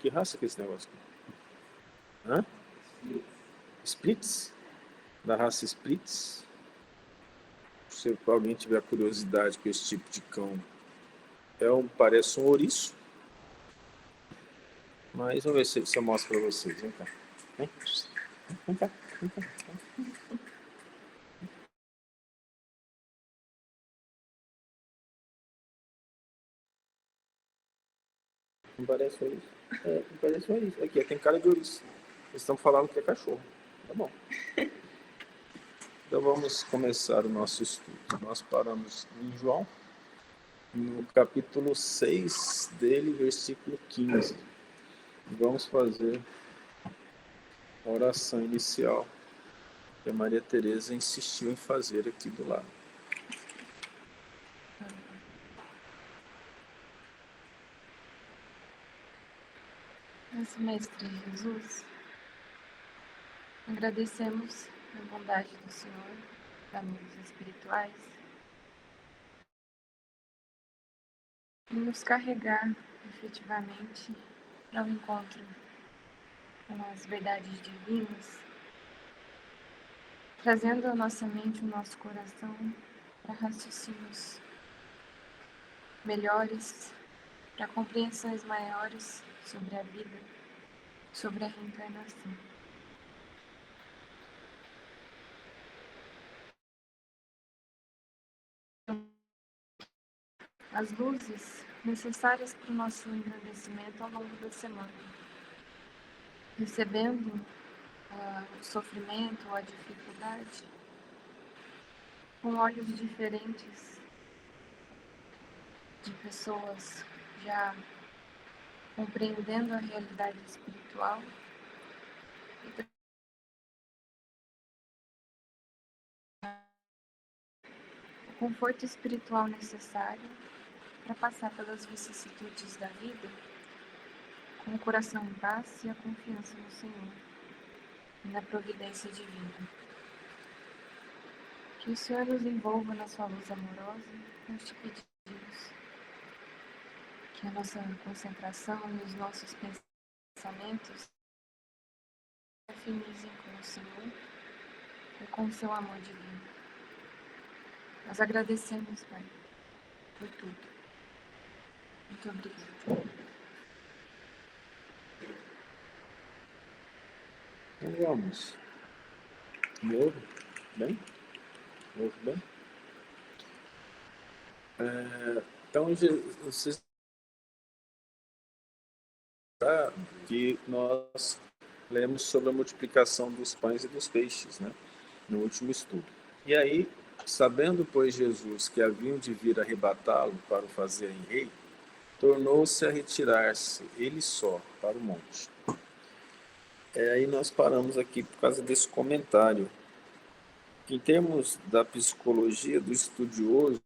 Que raça que é esse negócio aqui? Hã? Spritz? Da raça Spritz? Se alguém tiver curiosidade com esse tipo de cão, parece um ouriço. Mas vamos ver se eu mostro para vocês. Vem cá. Vem. Vem cá. Vem cá. Não parece um ouriço? Não parece um ouriço. Aqui, tem cara de ouriço. Eles estão falando que é cachorro. Tá bom. Então vamos começar o nosso estudo. Nós paramos em João, no capítulo 6 dele, versículo 15. Vamos fazer a oração inicial que a Maria Tereza insistiu em fazer aqui do lado. Nosso Mestre Jesus, agradecemos a bondade do Senhor, amigos espirituais, e nos carregar efetivamente ao encontro com as verdades divinas, trazendo a nossa mente e o nosso coração para raciocínios melhores, para compreensões maiores sobre a vida, sobre a reencarnação. As luzes necessárias para o nosso engrandecimento ao longo da semana, recebendo o sofrimento ou a dificuldade com olhos diferentes de pessoas já compreendendo a realidade espiritual e o conforto espiritual necessário para passar pelas vicissitudes da vida com o coração em paz e a confiança no Senhor e na providência divina. Que o Senhor nos envolva na sua luz amorosa, nós te pedimos que a nossa concentração e os nossos pensamentos se afinizem com o Senhor e com o seu amor divino. Nós agradecemos, Pai, por tudo. Muito obrigada. Então vamos. Me ouve? Bem? Me ouve bem? Então, vocês sabem que nós lemos sobre a multiplicação dos pães e dos peixes, né? No último estudo. E aí, sabendo, pois, Jesus que haviam de vir arrebatá-lo para o fazerem rei, tornou-se a retirar-se, ele só, para o monte. Aí nós paramos aqui por causa desse comentário. Em termos da psicologia do estudioso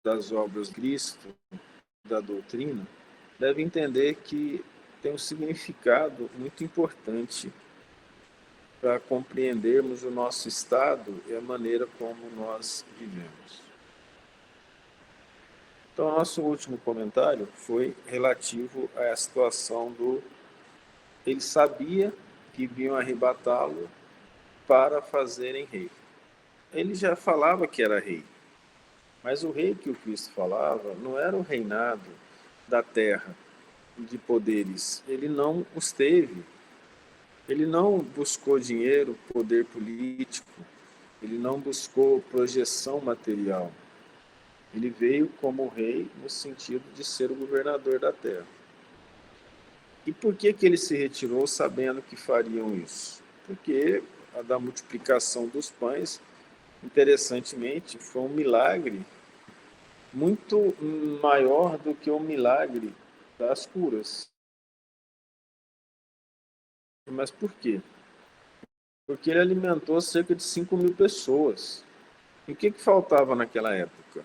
das obras de Cristo, da doutrina, deve entender que tem um significado muito importante para compreendermos o nosso estado e a maneira como nós vivemos. Então, nosso último comentário foi relativo à situação do... Ele sabia que vinham arrebatá-lo para fazerem rei. Ele já falava que era rei, mas o rei que o Cristo falava não era o reinado da terra, de poderes. Ele não os teve. Ele não buscou dinheiro, poder político. Ele não buscou projeção material. Ele veio como rei no sentido de ser o governador da terra. E por que ele se retirou sabendo que fariam isso? Porque a da multiplicação dos pães, interessantemente, foi um milagre muito maior do que o milagre das curas. Mas por quê? Porque ele alimentou cerca de 5.000 pessoas. E o que faltava naquela época?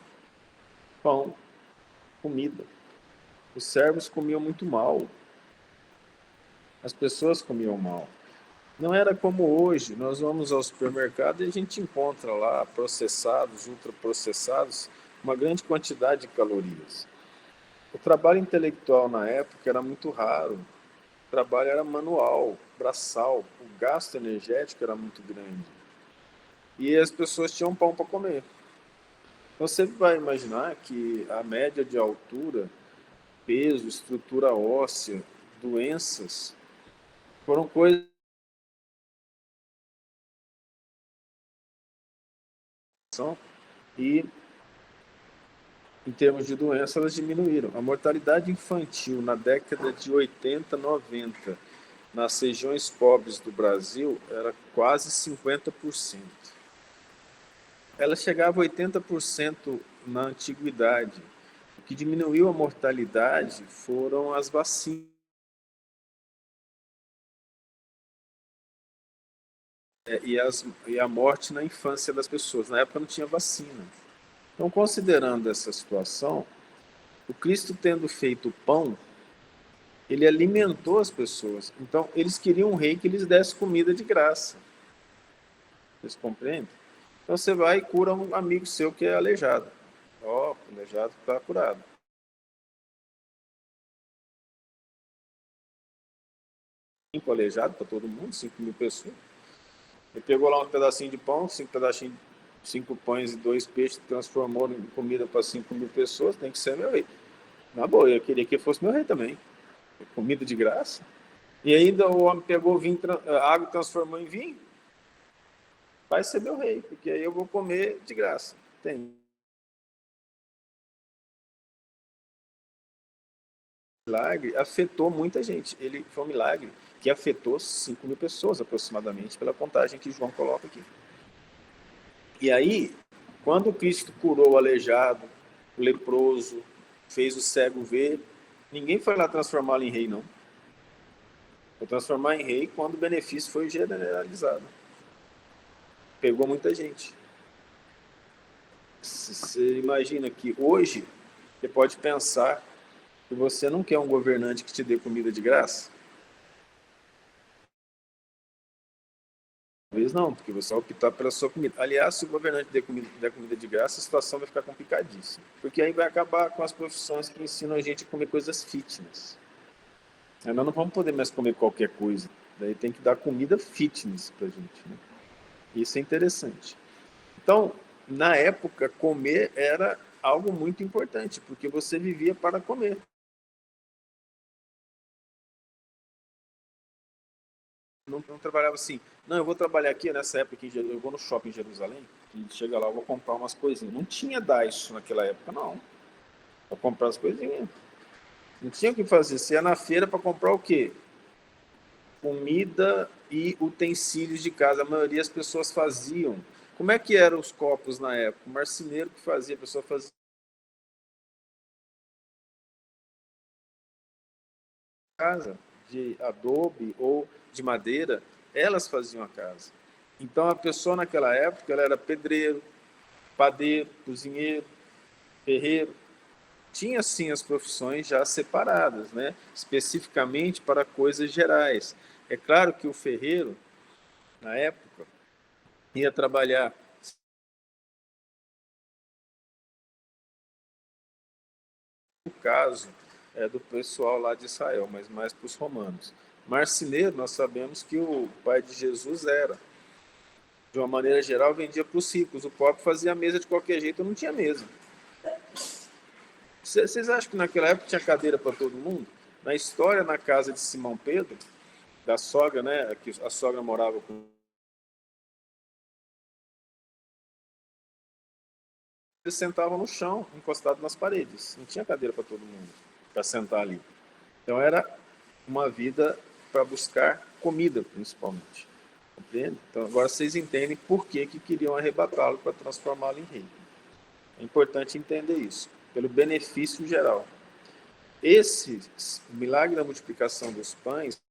Pão, comida. Os servos comiam muito mal. As pessoas comiam mal. Não era como hoje, nós vamos ao supermercado e a gente encontra lá processados, ultraprocessados, uma grande quantidade de calorias. O trabalho intelectual na época era muito raro. O trabalho era manual, braçal. O gasto energético era muito grande. E as pessoas tinham pão para comer. Então você vai imaginar que a média de altura, peso, estrutura óssea, doenças, foram coisas. E em termos de doença, elas diminuíram. A mortalidade infantil na década de 80, 90, nas regiões pobres do Brasil, era quase 50%. Ela chegava a 80% na antiguidade. O que diminuiu a mortalidade foram as vacinas e a morte na infância das pessoas. Na época não tinha vacina. Então, considerando essa situação, o Cristo tendo feito pão, ele alimentou as pessoas. Então, eles queriam um rei que lhes desse comida de graça. Vocês compreendem? Então, você vai e cura um amigo seu que é aleijado. Ó, o aleijado está curado. Cinco aleijado para todo mundo, 5.000 pessoas. Ele pegou lá um pedacinho de pão, 5 pães e 2 peixes, transformou em comida para 5.000 pessoas, tem que ser meu rei. Na boa, eu queria que fosse meu rei também. Comida de graça. E ainda o homem pegou vinho, água e transformou em vinho. Vai ser meu rei, porque aí eu vou comer de graça. Tem. O milagre afetou muita gente. Ele foi um milagre que afetou 5.000 pessoas aproximadamente, pela contagem que João coloca aqui. E aí, quando Cristo curou o aleijado, o leproso, fez o cego ver, ninguém foi lá transformá-lo em rei, não. Foi transformar em rei quando o benefício foi generalizado. Pegou muita gente. Você imagina que hoje você pode pensar que você não quer um governante que te dê comida de graça? Talvez não, porque você vai optar pela sua comida. Aliás, se o governante der comida de graça, a situação vai ficar complicadíssima. Porque aí vai acabar com as profissões que ensinam a gente a comer coisas fitness. Nós não vamos poder mais comer qualquer coisa. Daí tem que dar comida fitness pra gente, né? Isso é interessante. Então, na época, comer era algo muito importante, porque você vivia para comer. Não trabalhava assim, não, eu vou trabalhar aqui nessa época, eu vou no shopping em Jerusalém, e chega lá, eu vou comprar umas coisinhas. Não tinha Daiso naquela época, não. Vou comprar as coisinhas. Não tinha o que fazer. Você ia na feira para comprar o quê? Comida e utensílios de casa. A maioria das pessoas faziam. Como é que eram os copos na época? O marceneiro que fazia, a pessoa fazia casa de adobe ou de madeira, elas faziam a casa. Então a pessoa naquela época ela era pedreiro, padeiro, cozinheiro, ferreiro. Tinha sim as profissões já separadas, né? Especificamente para coisas gerais. É claro que o ferreiro, na época, ia trabalhar no caso do pessoal lá de Israel, mas mais para os romanos. Marceneiro, nós sabemos que o pai de Jesus era. De uma maneira geral, vendia para os ricos. O pobre fazia a mesa de qualquer jeito, não tinha mesa. Vocês acham que naquela época tinha cadeira para todo mundo? Na história, na casa de Simão Pedro, da sogra, né, que a sogra morava com... Eles sentavam no chão, encostado nas paredes. Não tinha cadeira para todo mundo, para sentar ali. Então era uma vida para buscar comida, principalmente. Compreende? Então agora vocês entendem por que queriam arrebatá-lo para transformá-lo em rei. É importante entender isso, pelo benefício geral. Esse milagre da multiplicação dos pães,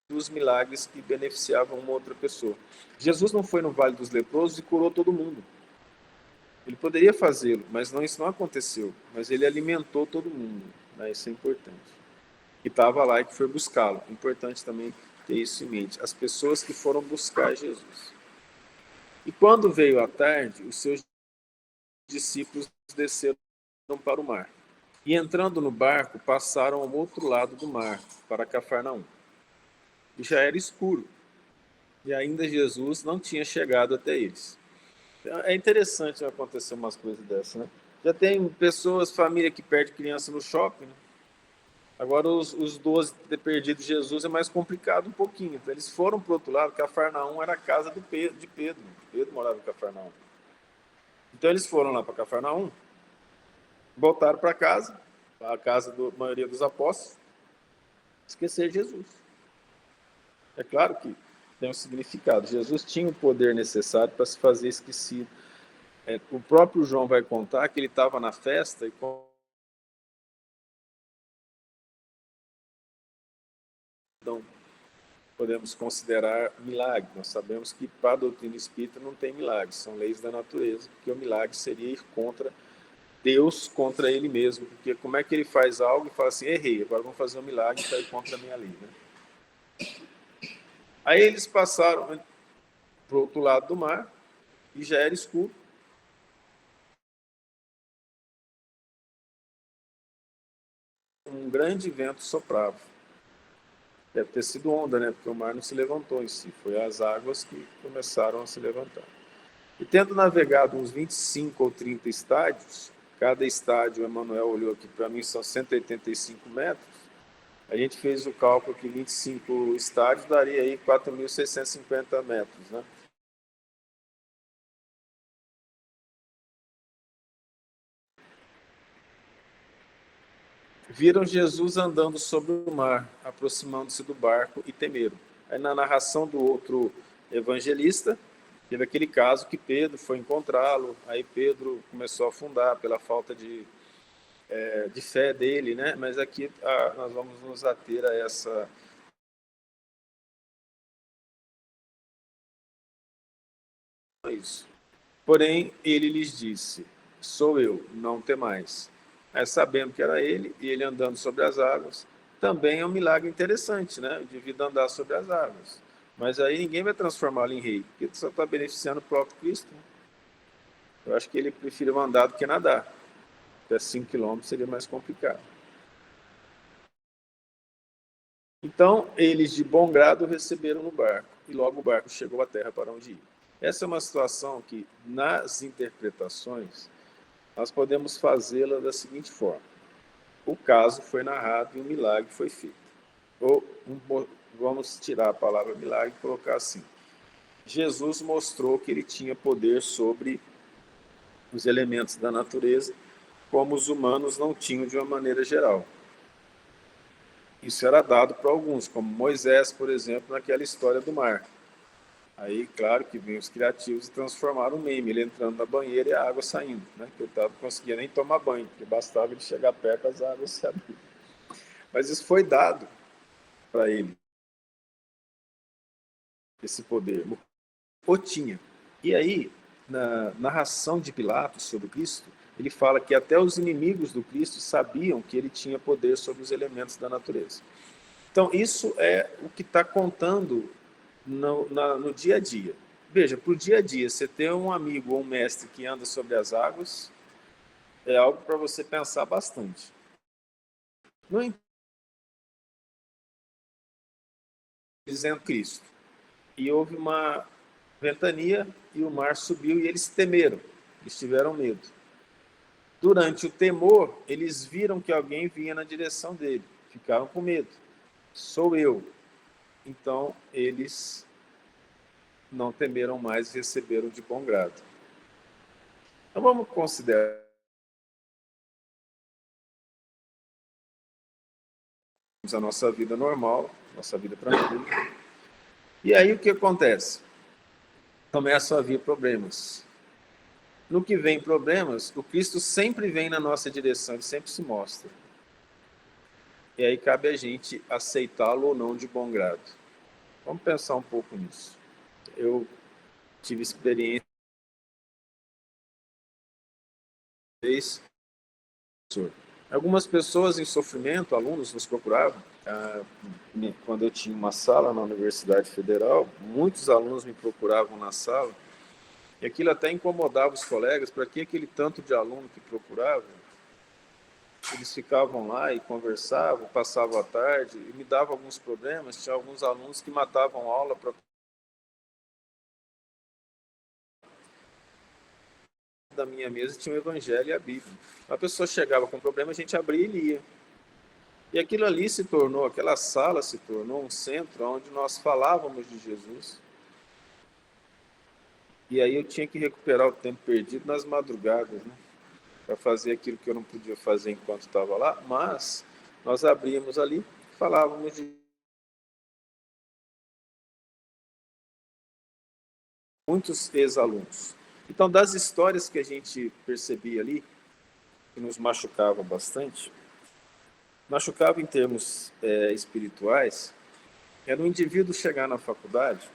dos milagres que beneficiavam uma outra pessoa. Jesus não foi no Vale dos Leprosos e curou todo mundo. Ele poderia fazê-lo, mas não, isso não aconteceu. Mas ele alimentou todo mundo. Né? Isso é importante. Que estava lá e que foi buscá-lo. É importante também ter isso em mente. As pessoas que foram buscar Jesus. E quando veio a tarde, os seus discípulos desceram para o mar. E entrando no barco, passaram ao outro lado do mar, para Cafarnaum. E já era escuro, e ainda Jesus não tinha chegado até eles. É interessante acontecer umas coisas dessas, né? Já tem pessoas, família que perde criança no shopping, né? Agora os 12 ter perdido Jesus é mais complicado um pouquinho. Então, eles foram para o outro lado. Cafarnaum era a casa de Pedro. Pedro morava em Cafarnaum. Então eles foram lá para Cafarnaum, voltaram para casa, a casa da maioria dos apóstolos, esquecer Jesus. É claro que tem um significado. Jesus tinha o poder necessário para se fazer esquecido. O próprio João vai contar que ele estava na festa e então podemos considerar milagre. Nós sabemos que para a doutrina espírita não tem milagre, são leis da natureza, porque o milagre seria ir contra Deus, contra ele mesmo, porque como é que ele faz algo e fala assim, errei, agora vamos fazer um milagre para ir contra a minha lei, né? Aí eles passaram para o outro lado do mar e já era escuro. Um grande vento soprava. Deve ter sido onda, né? Porque o mar não se levantou em si, foi as águas que começaram a se levantar. E tendo navegado uns 25 ou 30 estádios, cada estádio, o Emanuel olhou aqui para mim, são 185 metros, a gente fez o cálculo que 25 estádios daria aí 4.650 metros, né? Viram Jesus andando sobre o mar, aproximando-se do barco e temeram. Aí na narração do outro evangelista, teve aquele caso que Pedro foi encontrá-lo, aí Pedro começou a afundar pela falta de fé dele, né? Mas aqui nós vamos nos ater a essa isso. Porém, ele lhes disse, sou eu, não temais. Aí, sabendo que era ele, e ele andando sobre as águas, também é um milagre interessante, né? O indivíduo andar sobre as águas. Mas aí ninguém vai transformá-lo em rei, porque só está beneficiando o próprio Cristo. Né? Eu acho que ele prefere andar do que nadar. Até 5 quilômetros seria mais complicado. Então, eles de bom grado receberam no barco, e logo o barco chegou à terra para onde ia. Essa é uma situação que, nas interpretações, nós podemos fazê-la da seguinte forma. O caso foi narrado e um milagre foi feito. Ou vamos tirar a palavra milagre e colocar assim. Jesus mostrou que ele tinha poder sobre os elementos da natureza, como os humanos não tinham de uma maneira geral. Isso era dado para alguns, como Moisés, por exemplo, naquela história do mar. Aí, claro que vinham os criativos e transformaram o meme, ele entrando na banheira e a água saindo, né? Que ele não conseguia nem tomar banho, porque bastava ele chegar perto, as águas se abriam. Mas isso foi dado para ele, esse poder. O tinha. E aí, na narração de Pilatos sobre Cristo, ele fala que até os inimigos do Cristo sabiam que ele tinha poder sobre os elementos da natureza. Então, isso é o que está contando no dia a dia. Veja, para o dia a dia, você ter um amigo ou um mestre que anda sobre as águas é algo para você pensar bastante. No entanto, dizendo Cristo, e houve uma ventania e o mar subiu e eles temeram, eles tiveram medo. Durante o temor, eles viram que alguém vinha na direção dele, ficaram com medo. Sou eu. Então, eles não temeram mais e receberam de bom grado. Então, vamos considerar a nossa vida normal, nossa vida tranquila. E aí, o que acontece? Começam a vir problemas. No que vem problemas, o Cristo sempre vem na nossa direção, ele sempre se mostra. E aí cabe a gente aceitá-lo ou não de bom grado. Vamos pensar um pouco nisso. Eu tive experiência. Algumas pessoas em sofrimento, alunos, nos procuravam. Quando eu tinha uma sala na Universidade Federal, muitos alunos me procuravam na sala E aquilo até incomodava os colegas, para que aquele tanto de aluno que procurava, eles ficavam lá e conversavam, passavam a tarde, e me davam alguns problemas. Tinha alguns alunos que matavam aula para... Da minha mesa tinha o Evangelho e a Bíblia. A pessoa chegava com problema, a gente abria e lia. E aquilo ali se tornou, aquela sala se tornou um centro onde nós falávamos de Jesus. E aí eu tinha que recuperar o tempo perdido nas madrugadas, né? Para fazer aquilo que eu não podia fazer enquanto estava lá, mas nós abríamos ali, falávamos de muitos ex-alunos. Então, das histórias que a gente percebia ali, que nos machucava bastante, machucava em termos espirituais, era o indivíduo chegar na faculdade.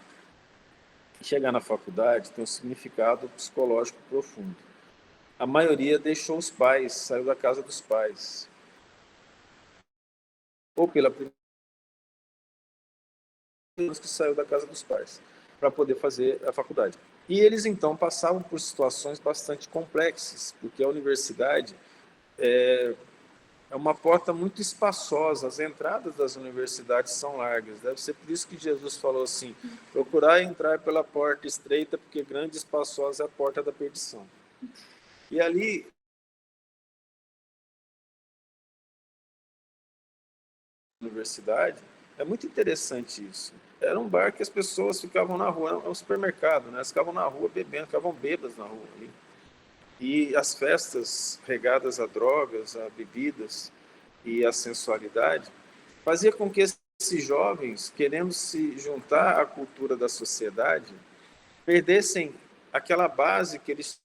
Chegar na faculdade tem um significado psicológico profundo. A maioria deixou os pais, saiu da casa dos pais. Ou pela primeira vez que saiu da casa dos pais, para poder fazer a faculdade. E eles, então, passavam por situações bastante complexas, porque a universidade é uma porta muito espaçosa, as entradas das universidades são largas. Deve ser por isso que Jesus falou assim, procurar entrar pela porta estreita, porque grande e espaçosa é a porta da perdição. E ali, na universidade, é muito interessante isso. Era um bar que as pessoas ficavam na rua, era um supermercado, né? Elas ficavam na rua bebendo, ficavam bêbadas na rua ali. E as festas regadas a drogas, a bebidas e a sensualidade, fazia com que esses jovens, querendo se juntar à cultura da sociedade, perdessem aquela base que eles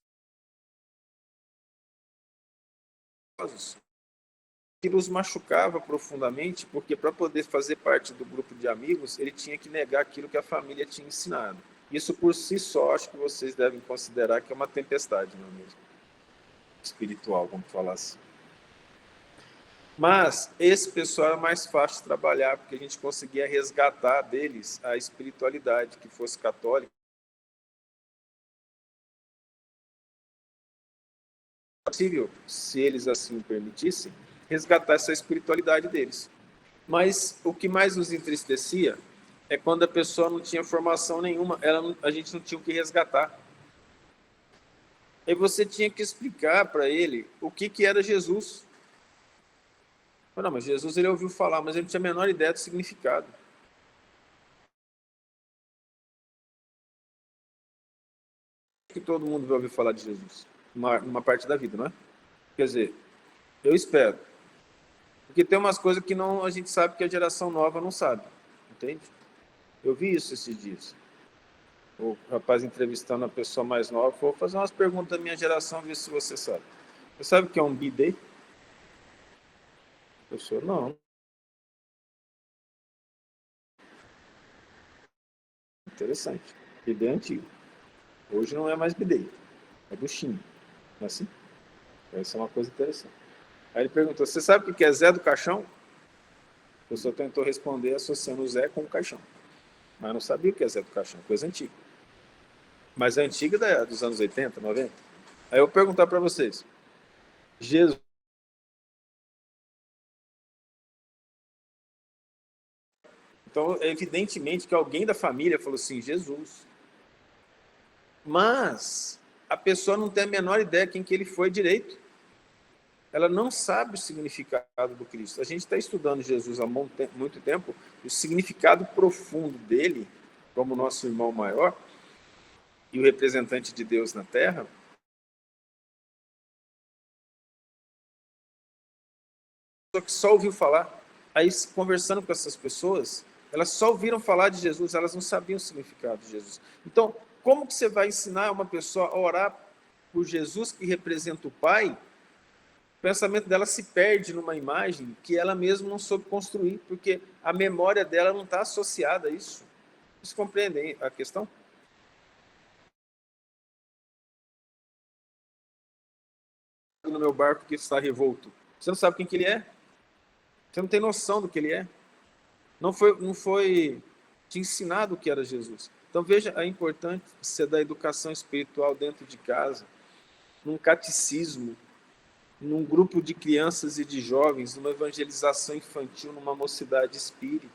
que os machucava profundamente, porque para poder fazer parte do grupo de amigos, ele tinha que negar aquilo que a família tinha ensinado. Isso por si só, acho que vocês devem considerar que é uma tempestade, não é mesmo? Espiritual, vamos falar assim. Mas esse pessoal era mais fácil de trabalhar, porque a gente conseguia resgatar deles a espiritualidade, que fosse católica. É possível, se eles assim o permitissem, resgatar essa espiritualidade deles. Mas o que mais nos entristecia é quando a pessoa não tinha formação nenhuma, a gente não tinha o que resgatar. E você tinha que explicar para ele o que era Jesus. Não, mas Jesus ele ouviu falar, mas ele não tinha a menor ideia do significado. Que todo mundo vai ouvir falar de Jesus, numa parte da vida, não é? Quer dizer, eu espero. Porque tem umas coisas que não, a gente sabe que a geração nova não sabe, entende? Eu vi isso esses dias. O rapaz entrevistando a pessoa mais nova, vou fazer umas perguntas da minha geração, ver se você sabe. Você sabe o que é um bidê? A pessoa, não. Interessante. Bidê é antigo. Hoje não é mais bidê, é buchinho. Não é assim? Essa é uma coisa interessante. Aí ele perguntou, você sabe o que é Zé do Caixão? A pessoa tentou responder associando o Zé com o caixão. Mas não sabia o que é Zé do Caixão, coisa antiga. Mas é antiga dos anos 80, 90. Aí eu vou perguntar para vocês. Jesus. Então, evidentemente que alguém da família falou assim, Jesus. Mas a pessoa não tem a menor ideia quem que ele foi direito. Ela não sabe o significado do Cristo. A gente está estudando Jesus há muito tempo, o significado profundo dele, como nosso irmão maior e o representante de Deus na Terra. Só que só ouviu falar. Aí, conversando com essas pessoas, elas só ouviram falar de Jesus, elas não sabiam o significado de Jesus. Então, como que você vai ensinar uma pessoa a orar por Jesus, que representa o Pai? O pensamento dela se perde numa imagem que ela mesma não soube construir, porque a memória dela não está associada a isso. Vocês compreendem a questão? No meu barco que está revolto. Você não sabe quem que ele é? Você não tem noção do que ele é? Não foi te ensinado o que era Jesus. Então veja a importância da educação espiritual dentro de casa, num catecismo, num grupo de crianças e de jovens, numa evangelização infantil, numa mocidade espírita.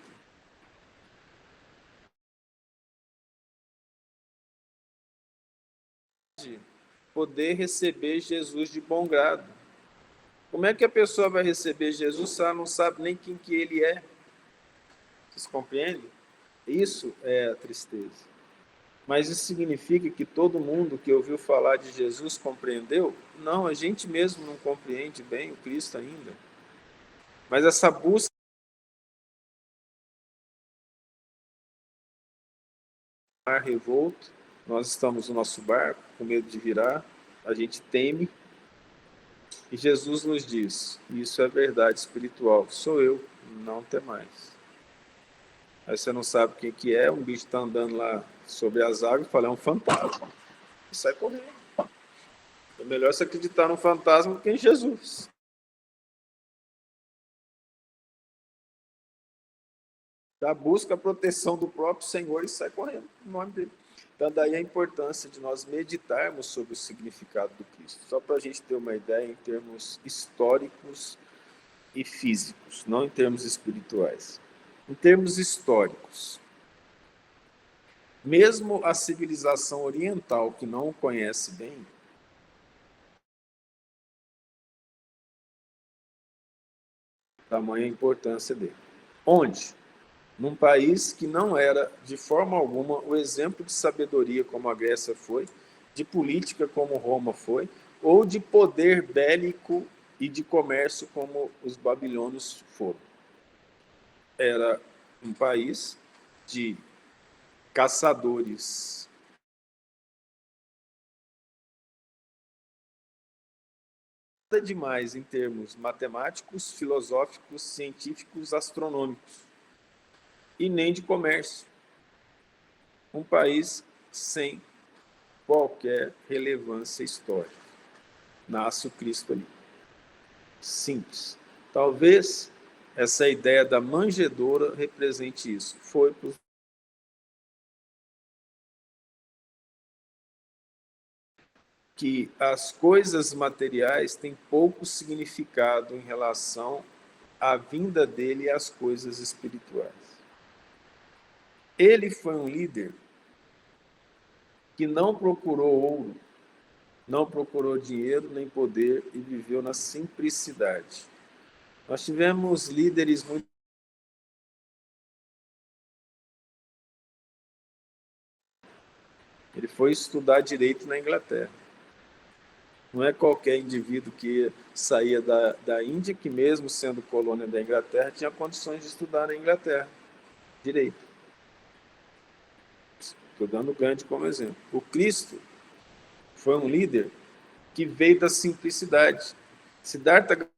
Poder receber Jesus de bom grado. Como é que a pessoa vai receber Jesus se ela não sabe nem quem que ele é? Vocês compreendem? Isso é a tristeza. Mas isso significa que todo mundo que ouviu falar de Jesus compreendeu? Não, a gente mesmo não compreende bem o Cristo ainda. Mas essa busca mar revolto, nós estamos no nosso barco, com medo de virar, a gente teme, e Jesus nos diz, isso é verdade espiritual, sou eu, não temais. Aí você não sabe quem que é, um bicho está andando lá sobre as águas e fala, é um fantasma. E sai correndo. É melhor você acreditar num fantasma do que em Jesus. Da busca a proteção do próprio Senhor e sai correndo no nome dele. Então, daí a importância de nós meditarmos sobre o significado do Cristo. Só para a gente ter uma ideia em termos históricos e físicos, não em termos espirituais. Em termos históricos, mesmo a civilização oriental, que não o conhece bem, tamanha a importância dele. Onde? Num país que não era, de forma alguma, o exemplo de sabedoria como a Grécia foi, de política como Roma foi, ou de poder bélico e de comércio como os babilônios foram. Era um país de caçadores. Nada demais em termos matemáticos, filosóficos, científicos, astronômicos. E nem de comércio. Um país sem qualquer relevância histórica. Nasce o Cristo ali. Simples. Talvez essa ideia da manjedoura represente isso. Foi para que as coisas materiais têm pouco significado em relação à vinda dele e às coisas espirituais. Ele foi um líder que não procurou ouro, não procurou dinheiro nem poder e viveu na simplicidade. Nós tivemos líderes muito. Ele foi estudar direito na Inglaterra. Não é qualquer indivíduo que saía da Índia, que mesmo sendo colônia da Inglaterra, tinha condições de estudar na Inglaterra direito. Estou dando Gandhi como exemplo. O Cristo foi um líder que veio da simplicidade. Siddhartha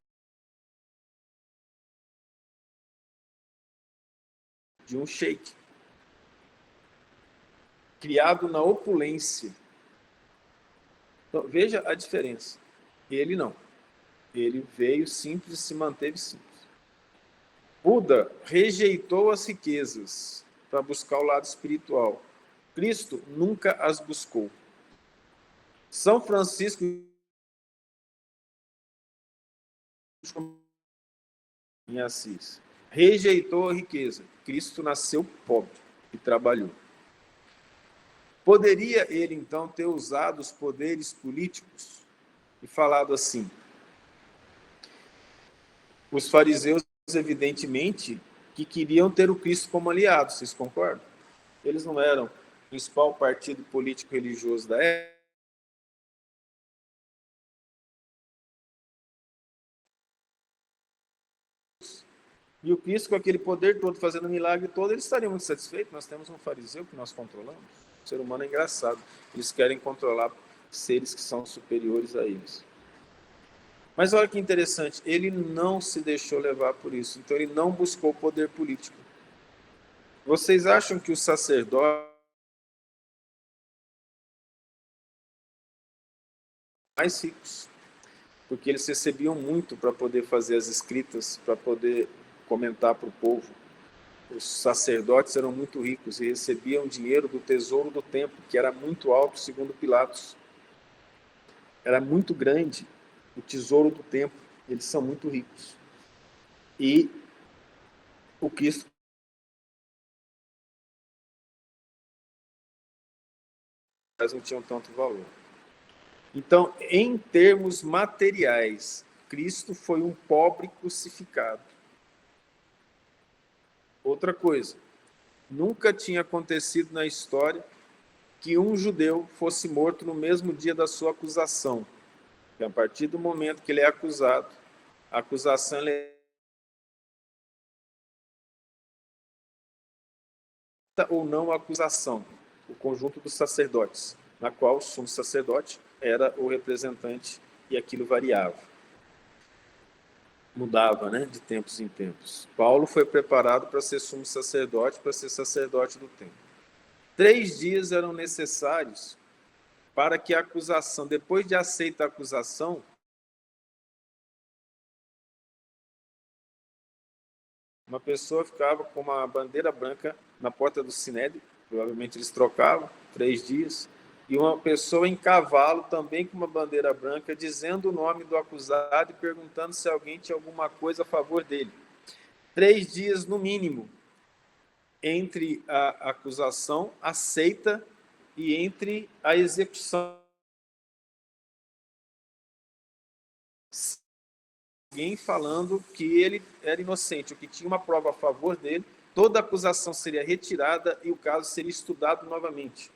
de um sheik, criado na opulência. Então, veja a diferença. Ele não. Ele veio simples e se manteve simples. Buda rejeitou as riquezas para buscar o lado espiritual. Cristo nunca as buscou. São Francisco em Assis rejeitou a riqueza. Cristo nasceu pobre e trabalhou. Poderia ele, então, ter usado os poderes políticos e falado assim? Os fariseus, evidentemente, que queriam ter o Cristo como aliado, vocês concordam? Eles não eram o principal partido político religioso da época. E o Cristo, com aquele poder todo, fazendo um milagre todo, eles estariam muito satisfeitos. Nós temos um fariseu que nós controlamos. O ser humano é engraçado. Eles querem controlar seres que são superiores a eles. Mas olha que interessante, ele não se deixou levar por isso. Então ele não buscou poder político. Vocês acham que os sacerdotes mais ricos, porque eles recebiam muito para poder fazer as escritas, para poder comentar para o povo. os sacerdotes eram muito ricos e recebiam dinheiro do tesouro do templo, que era muito alto, segundo Pilatos. Era muito grande o tesouro do templo. Eles são muito ricos. E o Cristo não tinham tanto valor. Então, em termos materiais, Cristo foi um pobre crucificado. Outra coisa, nunca tinha acontecido na história que um judeu fosse morto no mesmo dia da sua acusação. E a partir do momento que ele é acusado, a acusação é ou não a acusação, o conjunto dos sacerdotes, na qual o sumo sacerdote era o representante e aquilo variava. Mudava, né, de tempos em tempos. Paulo foi preparado para ser sumo sacerdote, para ser sacerdote do templo. 3 dias eram necessários para que a acusação, depois de aceita a acusação, uma pessoa ficava com uma bandeira branca na porta do Sinédrio, provavelmente eles trocavam, 3 dias, e uma pessoa em cavalo, também com uma bandeira branca, dizendo o nome do acusado e perguntando se alguém tinha alguma coisa a favor dele. 3 dias, no mínimo, entre a acusação aceita e entre a execução. Alguém falando que ele era inocente, ou que tinha uma prova a favor dele, toda acusação seria retirada e o caso seria estudado novamente.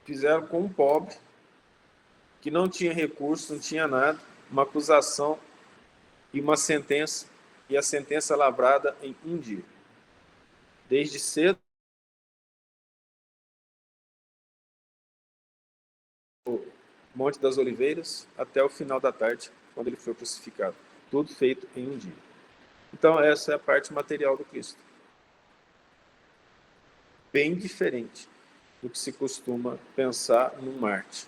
Fizeram com um pobre, que não tinha recurso, não tinha nada, uma acusação e uma sentença, e a sentença lavrada em um dia. Desde cedo, o Monte das Oliveiras, até o final da tarde, quando ele foi crucificado. Tudo feito em um dia. Então, essa é a parte material do Cristo. Bem diferente do que se costuma pensar no Marte.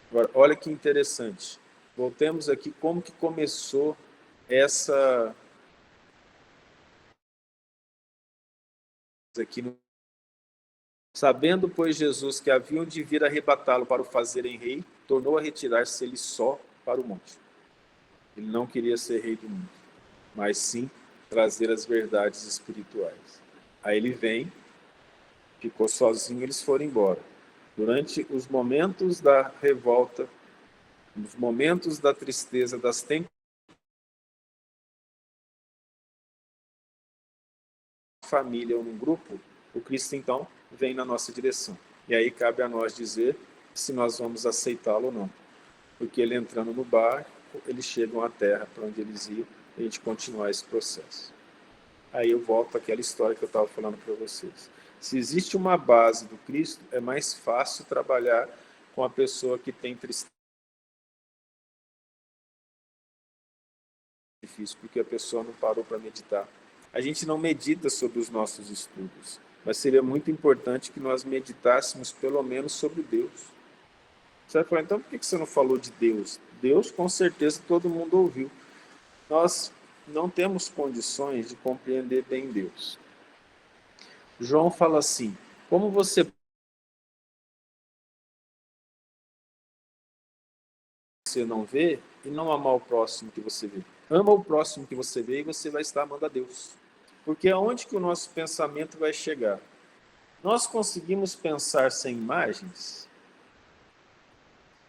Agora, olha que interessante. Voltemos aqui como que começou essa aqui no... Sabendo, pois, Jesus que haviam de vir arrebatá-lo para o fazerem rei, tornou a retirar-se ele só para o monte. Ele não queria ser rei do mundo, mas sim trazer as verdades espirituais. Aí ele vem, ficou sozinho, eles foram embora. Durante os momentos da revolta, nos momentos da tristeza, das tempestades, família ou num grupo, o Cristo então vem na nossa direção. E aí cabe a nós dizer se nós vamos aceitá-lo ou não. Porque ele entrando no barco, eles chegam à terra para onde eles iam e a gente continuar esse processo. Aí eu volto àquela história que eu estava falando para vocês. Se existe uma base do Cristo, é mais fácil trabalhar com a pessoa que tem tristeza. Difícil, porque a pessoa não parou para meditar. A gente não medita sobre os nossos estudos, mas seria muito importante que nós meditássemos pelo menos sobre Deus. Você vai falar, então por que você não falou de Deus? Deus, com certeza, todo mundo ouviu. Nós não temos condições de compreender bem Deus. João fala assim, como você não vê e não amar o próximo que você vê? Ama o próximo que você vê e você vai estar amando a Deus. Porque aonde que o nosso pensamento vai chegar? Nós conseguimos pensar sem imagens?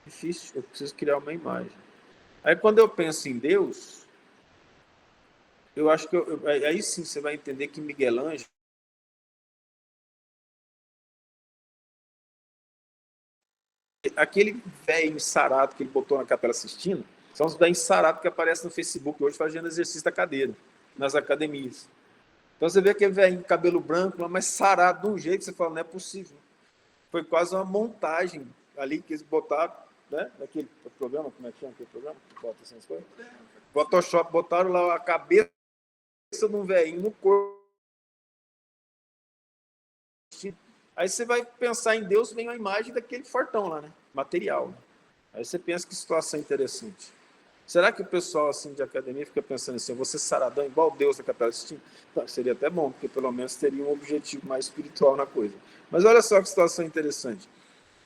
Difícil, eu preciso criar uma imagem. Aí quando eu penso em Deus, eu acho que aí sim você vai entender que Miguel Ângelo, aquele velho ensarado que ele botou na Capela Sistina, são os velhos ensarados que aparecem no Facebook hoje fazendo exercício da cadeira, nas academias. Então você vê aquele velho cabelo branco, mas sarado de um jeito que você fala, não é possível. Foi quase uma montagem ali que eles botaram, né? Naquele programa, como é que chama aquele programa? Bota essas coisas. Photoshop, botaram lá a cabeça de um velhinho no corpo. Aí você vai pensar em Deus, vem a imagem daquele fortão lá, né? Material. Né? Aí você pensa que situação interessante. Será que o pessoal assim, de academia fica pensando assim, eu vou ser saradão igual Deus da Capela Sistina? Seria até bom, porque pelo menos teria um objetivo mais espiritual na coisa. Mas olha só que situação interessante.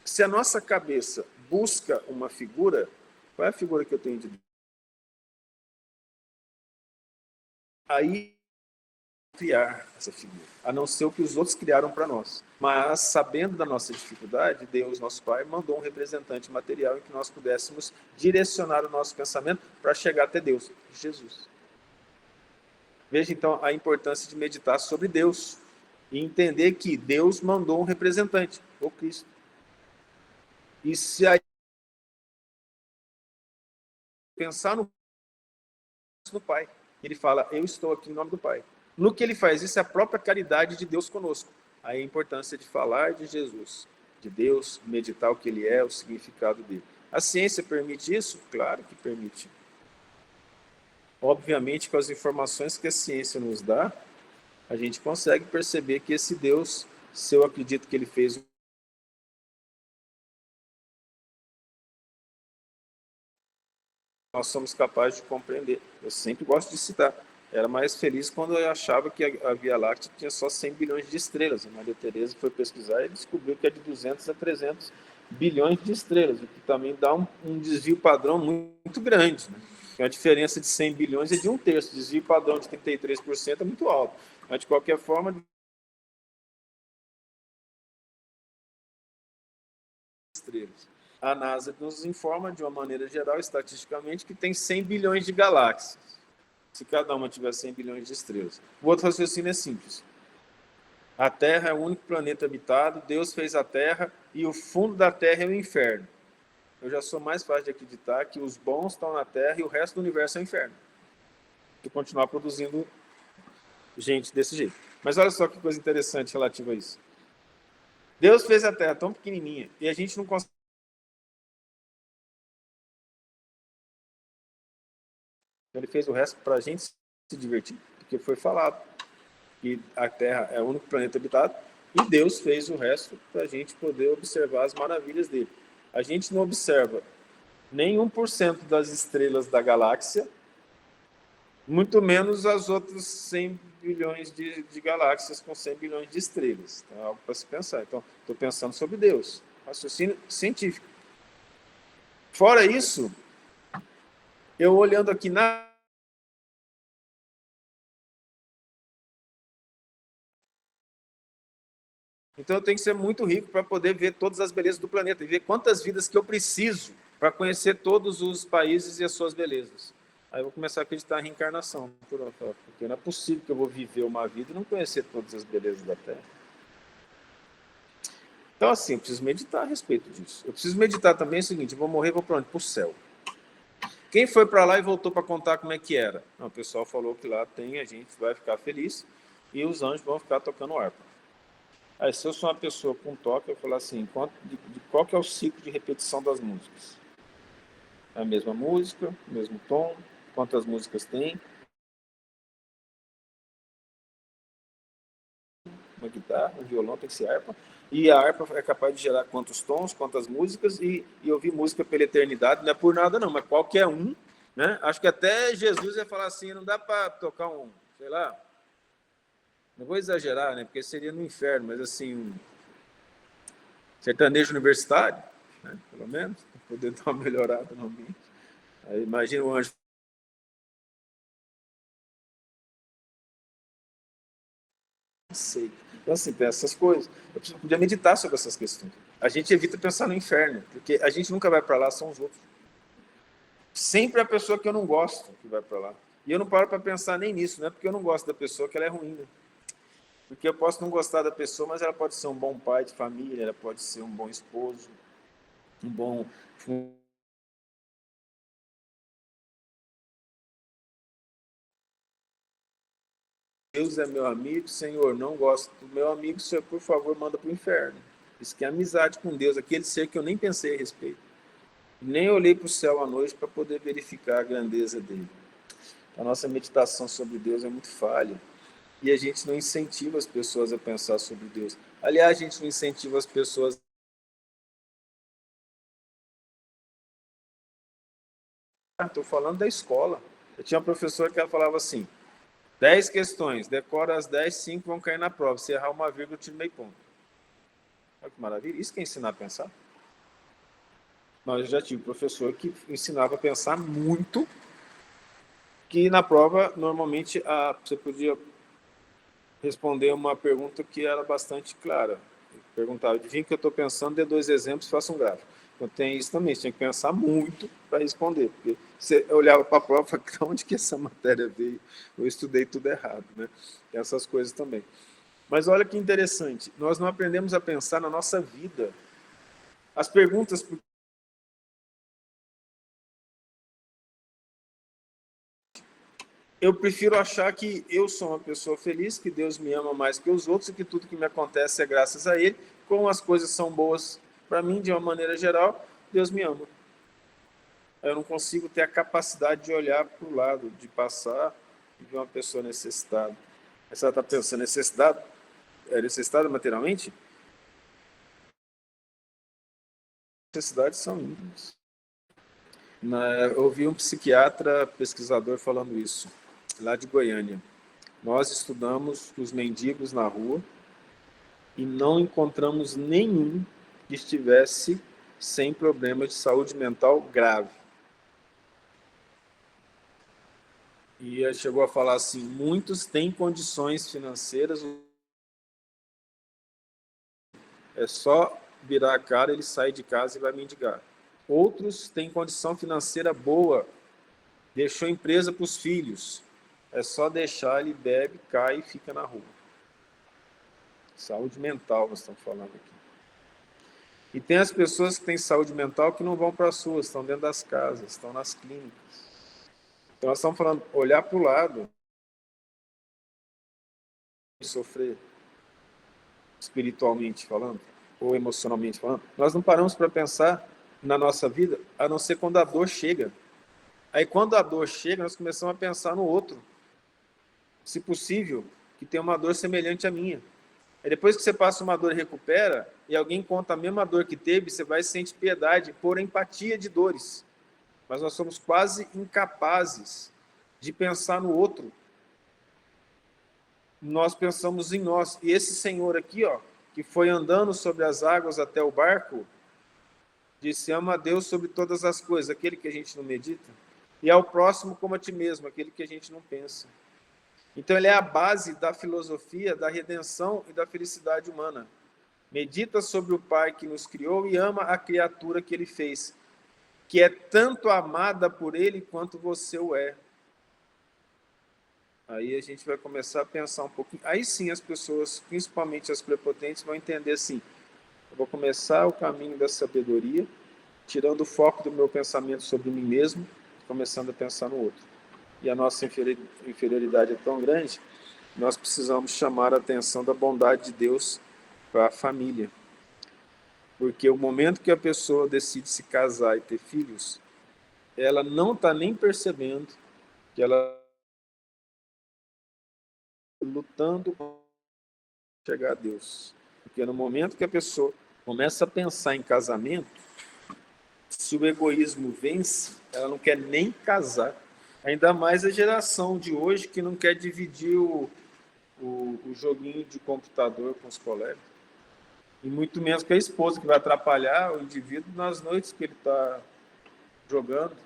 Se a nossa cabeça busca uma figura, qual é a figura que eu tenho de Deus? Aí criar essa figura, a não ser o que os outros criaram para nós. Mas, sabendo da nossa dificuldade, Deus, nosso Pai, mandou um representante material em que nós pudéssemos direcionar o nosso pensamento para chegar até Deus, Jesus. Veja, então, a importância de meditar sobre Deus e entender que Deus mandou um representante, o Cristo. E se aí pensar no Pai, ele fala, eu estou aqui em nome do Pai. No que ele faz isso é a própria caridade de Deus conosco. Aí a importância de falar de Jesus, de Deus, meditar o que ele é, o significado dele. A ciência permite isso? Claro que permite. Obviamente, com as informações que a ciência nos dá, a gente consegue perceber que esse Deus, se eu acredito que ele fez, nós somos capazes de compreender. Eu sempre gosto de citar. Era mais feliz quando eu achava que a Via Láctea tinha só 100 bilhões de estrelas. A Maria Teresa foi pesquisar e descobriu que é de 200 a 300 bilhões de estrelas, o que também dá um desvio padrão muito grande. Né? A diferença de 100 bilhões é de 1/3. O desvio padrão de 33% é muito alto. Mas, de qualquer forma, estrelas. A NASA nos informa, de uma maneira geral, estatisticamente, que tem 100 bilhões de galáxias. Se cada uma tiver 100 bilhões de estrelas. O outro raciocínio é simples. A Terra é o único planeta habitado, Deus fez a Terra e o fundo da Terra é o inferno. Eu já sou mais fácil de acreditar que os bons estão na Terra e o resto do universo é o inferno. E continuar produzindo gente desse jeito. Mas olha só que coisa interessante relativa a isso. Deus fez a Terra tão pequenininha e a gente não consegue. Ele fez o resto para a gente se divertir, porque foi falado que a Terra é o único planeta habitado e Deus fez o resto para a gente poder observar as maravilhas dele. A gente não observa nem 1% das estrelas da galáxia, muito menos as outras 100 bilhões de galáxias com 100 bilhões de estrelas. Então, é algo para se pensar. Então, estou pensando sobre Deus. Raciocínio científico. Fora isso, eu olhando aqui na... Então, eu tenho que ser muito rico para poder ver todas as belezas do planeta e ver quantas vidas que eu preciso para conhecer todos os países e as suas belezas. Aí eu vou começar a acreditar em reencarnação, porque não é possível que eu vou viver uma vida e não conhecer todas as belezas da Terra. Então, assim, eu preciso meditar a respeito disso. Eu preciso meditar também o seguinte, eu vou morrer, vou para onde? Para o céu. Quem foi para lá e voltou para contar como é que era? Não, o pessoal falou que lá tem, a gente vai ficar feliz e os anjos vão ficar tocando harpa. Aí, se eu sou uma pessoa com toque, eu falo assim, qual que é o ciclo de repetição das músicas? É a mesma música, o mesmo tom, quantas músicas tem? Uma guitarra, um violão, tem que ser harpa. E a harpa é capaz de gerar quantos tons, quantas músicas, e ouvir música pela eternidade, não é por nada não, mas qualquer um, né? Acho que até Jesus ia falar assim, não dá para tocar um, sei lá, não vou exagerar, né? Porque seria no inferno, mas assim, um sertanejo universitário, né? Pelo menos, para poder dar uma melhorada no ambiente. Aí, imagina o anjo. Não sei. Então, assim, tem essas coisas. Eu podia meditar sobre essas questões. A gente evita pensar no inferno, porque a gente nunca vai para lá, são os outros. Sempre a pessoa que eu não gosto que vai para lá. E eu não paro para pensar nem nisso, não é porque eu não gosto da pessoa que ela é ruim. Né? Porque eu posso não gostar da pessoa, mas ela pode ser um bom pai de família, ela pode ser um bom esposo, um bom... Deus é meu amigo, Senhor, não gosto do meu amigo, Senhor, por favor, manda para o inferno. Isso que é amizade com Deus, aquele ser que eu nem pensei a respeito. Nem olhei para o céu à noite para poder verificar a grandeza dele. A nossa meditação sobre Deus é muito falha. E a gente não incentiva as pessoas a pensar sobre Deus. Aliás, a gente não incentiva as pessoas Estou falando da escola. Eu tinha uma professora que ela falava assim, 10 questões, decora as 10, 5 vão cair na prova. Se errar uma vírgula, eu tiro meio ponto. Olha que maravilha. Isso que é ensinar a pensar. Mas eu já tive professor que ensinava a pensar muito, que na prova, normalmente, você podia responder uma pergunta que era bastante clara. Perguntava, adivinha o que eu estou pensando, dê 2 exemplos, faça um gráfico. Então tem isso também, você tinha que pensar muito para responder, porque você olhava para a prova e falava, de onde que essa matéria veio? Eu estudei tudo errado, né? Essas coisas também. Mas olha que interessante, nós não aprendemos a pensar na nossa vida. As perguntas... Eu prefiro achar que eu sou uma pessoa feliz, que Deus me ama mais que os outros e que tudo que me acontece é graças a Ele. Como as coisas são boas para mim, de uma maneira geral, Deus me ama. Eu não consigo ter a capacidade de olhar para o lado, de passar e ver uma pessoa necessitada. Você está pensando, necessitada materialmente? Necessidades são íntimas. Eu ouvi um psiquiatra pesquisador falando isso, lá de Goiânia. Nós estudamos os mendigos na rua e não encontramos nenhum que estivesse sem problemas de saúde mental grave. E ele chegou a falar assim, muitos têm condições financeiras, é só virar a cara, ele sai de casa e vai mendigar. Outros têm condição financeira boa, deixou empresa para os filhos, é só deixar, ele bebe, cai e fica na rua. Saúde mental, nós estamos falando aqui. E tem as pessoas que têm saúde mental que não vão para as ruas, estão dentro das casas, estão nas clínicas. Então nós estamos falando, olhar para o lado e sofrer espiritualmente falando, ou emocionalmente falando. Nós não paramos para pensar na nossa vida, a não ser quando a dor chega. Aí quando a dor chega, nós começamos a pensar no outro. Se possível, que tem uma dor semelhante à minha. Aí depois que você passa uma dor e recupera, e alguém conta a mesma dor que teve, você vai sentir piedade, por empatia de dores. Mas nós somos quase incapazes de pensar no outro. Nós pensamos em nós. E esse senhor aqui, ó, que foi andando sobre as águas até o barco, disse, ama a Deus sobre todas as coisas, aquele que a gente não medita, e ao próximo como a ti mesmo, aquele que a gente não pensa. Então ele é a base da filosofia, da redenção e da felicidade humana. Medita sobre o Pai que nos criou e ama a criatura que ele fez, que é tanto amada por ele quanto você o é. Aí a gente vai começar a pensar um pouquinho. Aí sim as pessoas, principalmente as prepotentes, vão entender assim, eu vou começar o caminho da sabedoria, tirando o foco do meu pensamento sobre mim mesmo, começando a pensar no outro. E a nossa inferioridade é tão grande, nós precisamos chamar a atenção da bondade de Deus para a família. Porque o momento que a pessoa decide se casar e ter filhos, ela não está nem percebendo que ela está lutando para chegar a Deus. Porque no momento que a pessoa começa a pensar em casamento, se o egoísmo vence, ela não quer nem casar. Ainda mais a geração de hoje que não quer dividir o joguinho de computador com os colegas. E muito menos que a esposa, que vai atrapalhar o indivíduo nas noites que ele está jogando.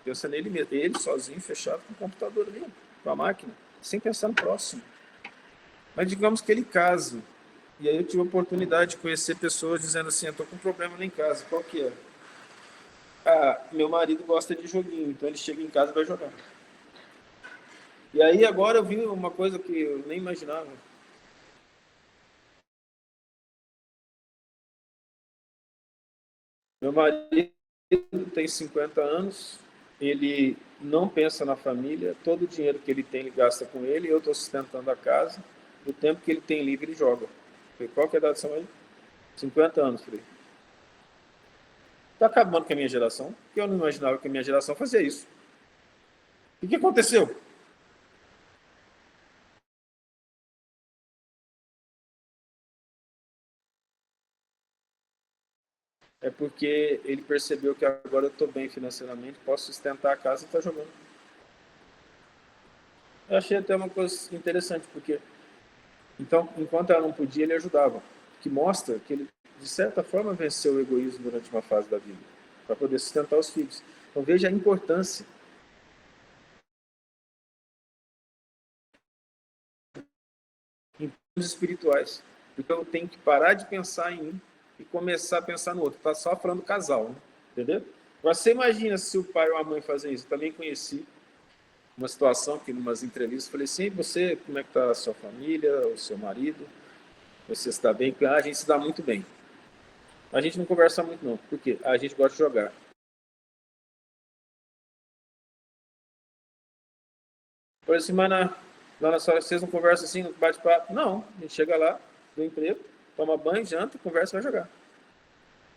Pensa nele mesmo, ele sozinho, fechado com o computador ali, com a máquina, sem pensar no próximo. Mas digamos que ele case. E aí eu tive a oportunidade de conhecer pessoas dizendo assim, eu estou com um problema lá em casa, qual que é? Ah, meu marido gosta de joguinho, então ele chega em casa e vai jogar. E aí agora eu vi uma coisa que eu nem imaginava. Meu marido tem 50 anos, ele não pensa na família, todo o dinheiro que ele tem ele gasta com ele, eu estou sustentando a casa, o tempo que ele tem livre ele joga. Falei, qual que é a idade do seu marido? 50 anos, falei. Está acabando com a minha geração, porque eu não imaginava que a minha geração fazia isso. E o que aconteceu? é porque ele percebeu que agora eu estou bem financeiramente, posso sustentar a casa e está jogando. Eu achei até uma coisa interessante, porque então, enquanto ela não podia, ele ajudava, que mostra que ele, de certa forma, venceu o egoísmo durante uma fase da vida, para poder sustentar os filhos. Então, veja a importância em termos espirituais, porque eu tenho que parar de pensar em um e começar a pensar no outro. Está só falando casal, né? Entendeu? Agora, você imagina se o pai ou a mãe fazem isso. Eu também conheci uma situação que, em umas entrevistas, falei assim, você, como é que está a sua família, o seu marido? Você está bem? Ah, a gente se dá muito bem. A gente não conversa muito, não. Por quê? A gente gosta de jogar. Por assim, mas lá na sala, vocês não conversam assim, não bate-papo? Não. A gente chega lá, do emprego, toma banho, janta, conversa e vai jogar.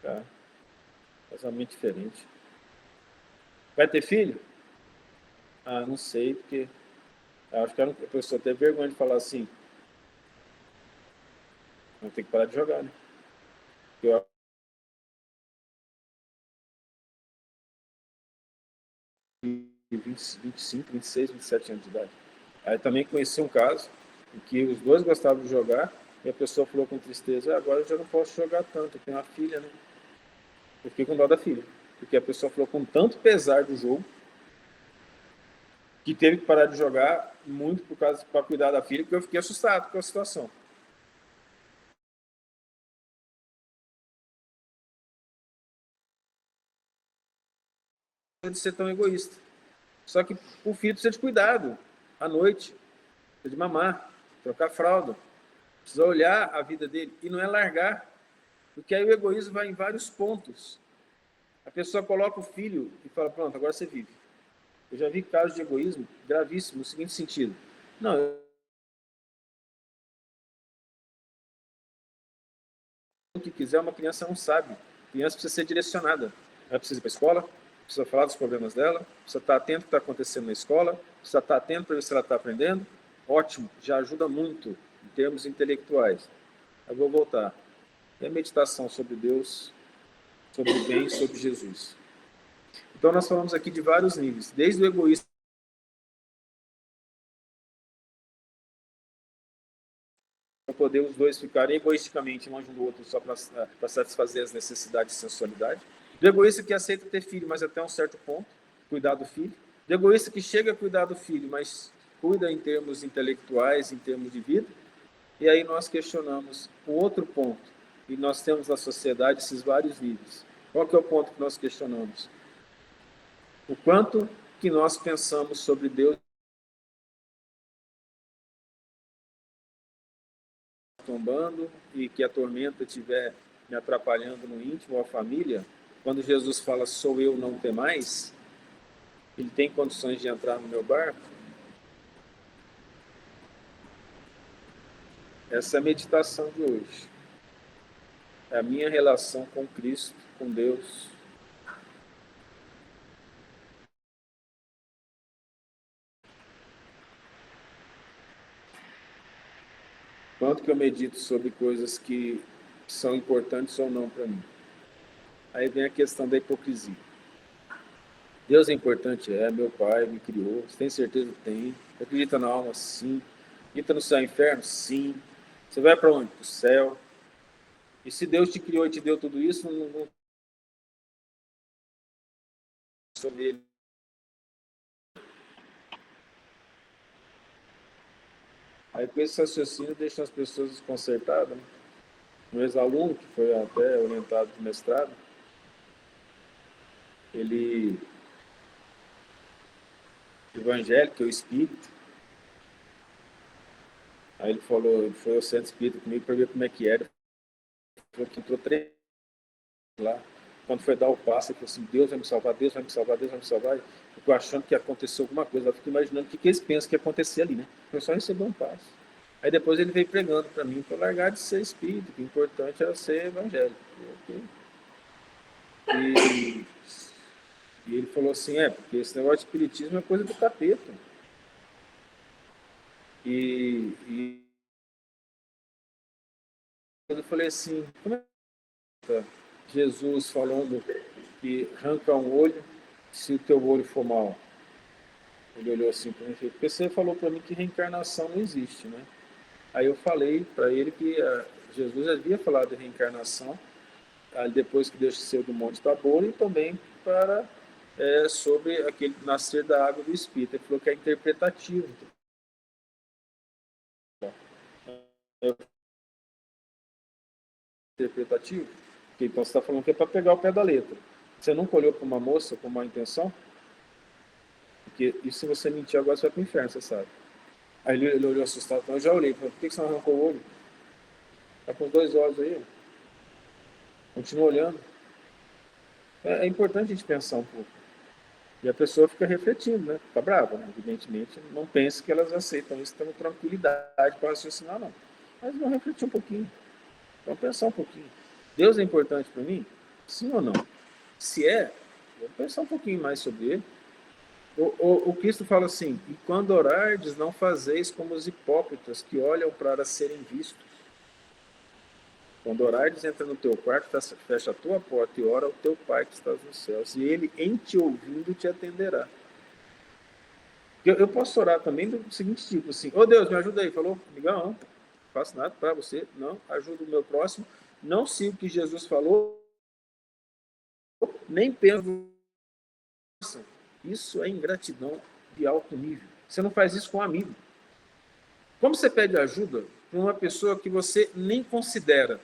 Tá? Totalmente diferente. Vai ter filho? Ah, não sei, porque acho que a pessoa tem vergonha de falar assim, não tem que parar de jogar, né? Eu 20, 25, 26, 27 anos de idade. Aí também conheci um caso em que os dois gostavam de jogar e a pessoa falou com tristeza, agora eu já não posso jogar tanto, eu tenho uma filha, né? Eu fiquei com dó da filha, porque a pessoa falou com tanto pesar do jogo que teve que parar de jogar muito por causa para cuidar da filha, porque eu fiquei assustado com a situação. De ser tão egoísta. Só que o filho precisa de cuidado à noite, precisa de mamar, trocar fralda, precisa olhar a vida dele e não é largar, porque aí o egoísmo vai em vários pontos. A pessoa coloca o filho e fala, pronto, agora você vive. Eu já vi casos de egoísmo gravíssimo no seguinte sentido. Não, o que quiser, uma criança não sabe. A criança precisa ser direcionada. Ela precisa ir para a escola, precisa falar dos problemas dela, precisa estar atento ao que está acontecendo na escola, precisa estar atento para ver se ela está aprendendo. Ótimo, já ajuda muito em termos intelectuais. Eu vou voltar. É meditação sobre Deus, sobre o bem, sobre Jesus. Então nós falamos aqui de vários níveis, desde o egoísmo para poder os dois ficarem egoisticamente um ajudando o outro só para satisfazer as necessidades de sensualidade. Do egoísta que aceita ter filho, mas até um certo ponto, cuidar do filho. Do egoísta que chega a cuidar do filho, mas cuida em termos intelectuais, em termos de vida. E aí nós questionamos um outro ponto. E nós temos na sociedade esses vários níveis. Qual que é o ponto que nós questionamos? O quanto que nós pensamos sobre Deus tombando e que a tormenta estiver me atrapalhando no íntimo ou a família, quando Jesus fala, sou eu, não tem mais, ele tem condições de entrar no meu barco? Essa é a meditação de hoje. É a minha relação com Cristo, com Deus. Quanto que eu medito sobre coisas que são importantes ou não para mim. Aí vem a questão da hipocrisia. Deus é importante? É, meu pai me criou. Você tem certeza que tem? Acredita na alma? Sim. Acredita no céu e inferno? Sim. Você vai para onde? Para o céu. E se Deus te criou e te deu tudo isso, não sobre ele. Aí com esse raciocínio deixa as pessoas desconcertadas. Né? Um ex-aluno, que foi até orientado de mestrado, ele, evangélico, é o espírito, aí ele falou, ele foi ao centro espírita comigo para ver como é que era. Ele falou que entrou 3 lá. Quando foi dar o passo, ele falou assim, Deus vai me salvar, Deus vai me salvar, Deus vai me salvar. Ficou achando que aconteceu alguma coisa. Eu fico imaginando o que eles pensam que ia acontecer ali, né? Foi só receber um passo. Aí depois ele veio pregando para mim para largar de ser espírito, que o importante era ser evangélico. E, e ele falou assim, porque esse negócio de espiritismo é coisa do capeta. E eu falei assim, como é que tá? Jesus falando que arranca um olho se o teu olho for mau. Ele olhou assim para mim, porque você falou para mim que reencarnação não existe, né? Aí eu falei para ele que Jesus havia falado de reencarnação, depois que Deus desceu do Monte Tabor, e também sobre aquele nascer da água do Espírito. Ele falou que é interpretativo. Interpretativo? Porque, então você está falando que é para pegar o pé da letra. Você nunca olhou para uma moça com má intenção? Porque e se você mentir agora, você vai para o inferno, você sabe. Aí ele olhou assustado. Então eu já olhei. Falei, por que você não arrancou o olho? Está com os 2 olhos aí. Continua olhando. É importante a gente pensar um pouco. E a pessoa fica refletindo, né? Fica brava, né? Evidentemente. Não pense que elas aceitam isso com tranquilidade para raciocinar, não. Mas vão refletir um pouquinho. Vamos pensar um pouquinho. Deus é importante para mim? Sim ou não? Se é, vou pensar um pouquinho mais sobre ele. O Cristo fala assim, e quando orardes, não fazeis como os hipócritas que olham para serem vistos. Quando orardes, entra no teu quarto, fecha a tua porta e ora ao teu Pai que estás nos céus. E ele, em te ouvindo, te atenderá. Eu posso orar também do seguinte tipo, assim, ô Deus, me ajuda aí. Falou, amigão, não faço nada para você, não, ajuda o meu próximo, não sigo o que Jesus falou, nem penso. Isso é ingratidão de alto nível. Você não faz isso com um amigo. Como você pede ajuda para uma pessoa que você nem considera?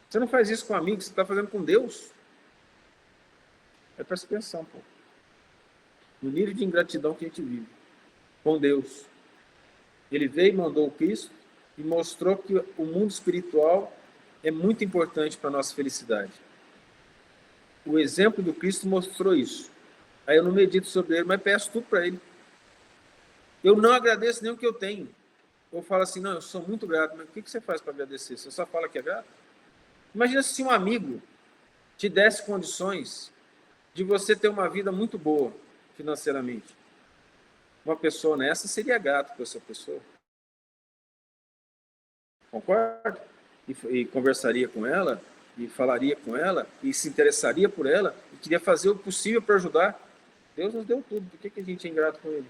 Você não faz isso com um amigo, você está fazendo com Deus. É para se pensar um pouco. No nível de ingratidão que a gente vive com Deus. Ele veio e mandou o Cristo e mostrou que o mundo espiritual é muito importante para a nossa felicidade. O exemplo do Cristo mostrou isso. Aí eu não medito sobre ele, mas peço tudo para ele. Eu não agradeço nem o que eu tenho. Eu falo assim, não, eu sou muito grato, mas o que você faz para agradecer? Você só fala que é grato? Imagina se um amigo te desse condições de você ter uma vida muito boa financeiramente. Uma pessoa honesta seria grato por essa pessoa. Concorda? E conversaria com ela, e falaria com ela, e se interessaria por ela, e queria fazer o possível para ajudar. Deus nos deu tudo, por que a gente é ingrato com ele?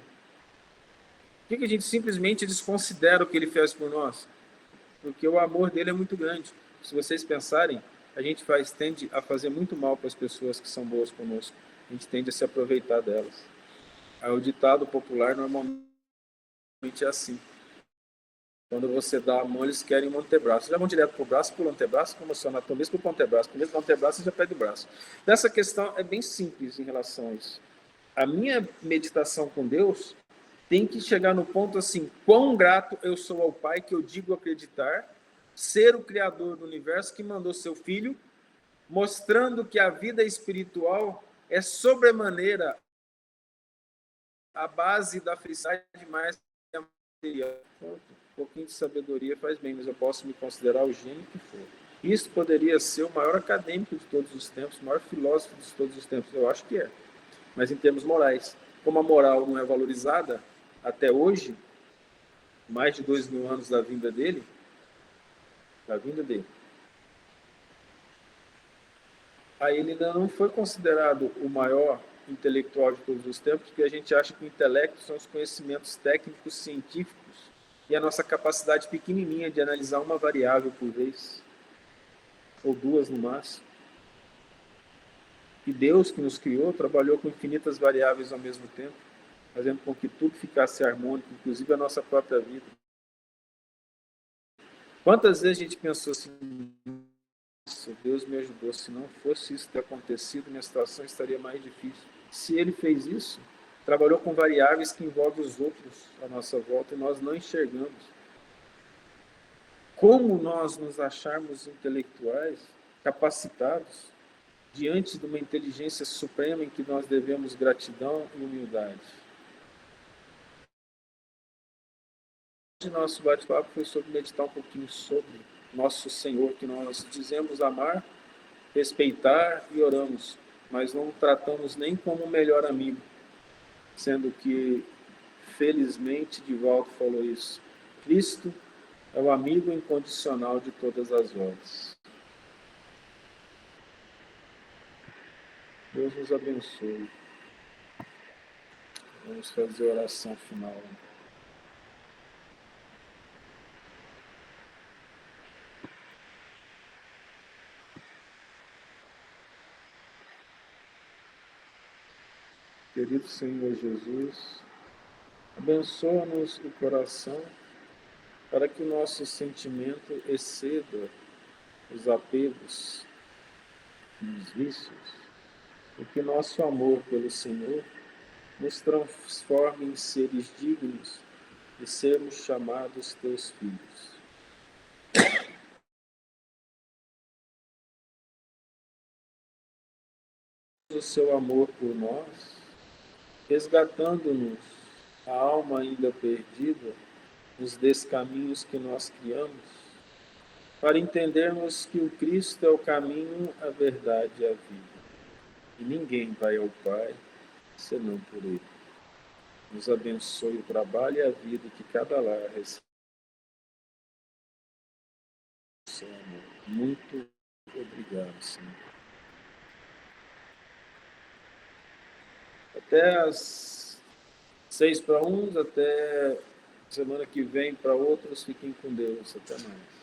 Por que a gente simplesmente desconsidera o que ele fez por nós? Porque o amor dele é muito grande. Se vocês pensarem, a gente tende a fazer muito mal para as pessoas que são boas conosco. A gente tende a se aproveitar delas. Aí o ditado popular normalmente é assim. Quando você dá a mão, eles querem um antebraço. Já vão direto para o braço, para o antebraço, como se anatomista para o antebraço. Primeiro do antebraço, você já pede o braço. Essa questão é bem simples em relação a isso. A minha meditação com Deus tem que chegar no ponto assim, quão grato eu sou ao Pai que eu digo acreditar, ser o Criador do universo que mandou seu Filho, mostrando que a vida espiritual é sobremaneira a base da felicidade mais que a material. Um pouquinho de sabedoria faz bem, mas eu posso me considerar o gênio que for. Isso poderia ser o maior acadêmico de todos os tempos, o maior filósofo de todos os tempos. Eu acho que é. Mas em termos morais. Como a moral não é valorizada até hoje, mais de 2.000 anos da vinda dele, aí ele ainda não foi considerado o maior intelectual de todos os tempos, porque a gente acha que o intelecto são os conhecimentos técnicos, científicos e a nossa capacidade pequenininha de analisar uma variável por vez, ou duas no máximo. E Deus, que nos criou, trabalhou com infinitas variáveis ao mesmo tempo, fazendo com que tudo ficasse harmônico, inclusive a nossa própria vida. Quantas vezes a gente pensou assim, Deus me ajudou, se não fosse isso ter acontecido, minha situação estaria mais difícil. Se ele fez isso, trabalhou com variáveis que envolvem os outros à nossa volta e nós não enxergamos. Como nós nos acharmos intelectuais, capacitados, diante de uma inteligência suprema em que nós devemos gratidão e humildade? Hoje nosso bate-papo foi sobre meditar um pouquinho sobre nosso Senhor, que nós dizemos amar, respeitar e oramos, mas não tratamos nem como o melhor amigo, sendo que, felizmente, Divaldo falou isso. Cristo é o amigo incondicional de todas as horas. Deus nos abençoe. Vamos fazer a oração final. Querido Senhor Jesus, abençoa-nos o coração para que o nosso sentimento exceda os apegos e os vícios, e que nosso amor pelo Senhor nos transforme em seres dignos de sermos chamados teus filhos. O seu amor por nós, resgatando-nos a alma ainda perdida nos descaminhos que nós criamos, para entendermos que o Cristo é o caminho, a verdade e a vida. E ninguém vai ao Pai senão por Ele. Nos abençoe o trabalho e a vida que cada lar recebe. Senhor, muito obrigado, Senhor. Até às 6 para uns, até semana que vem para outros. Fiquem com Deus. Até mais.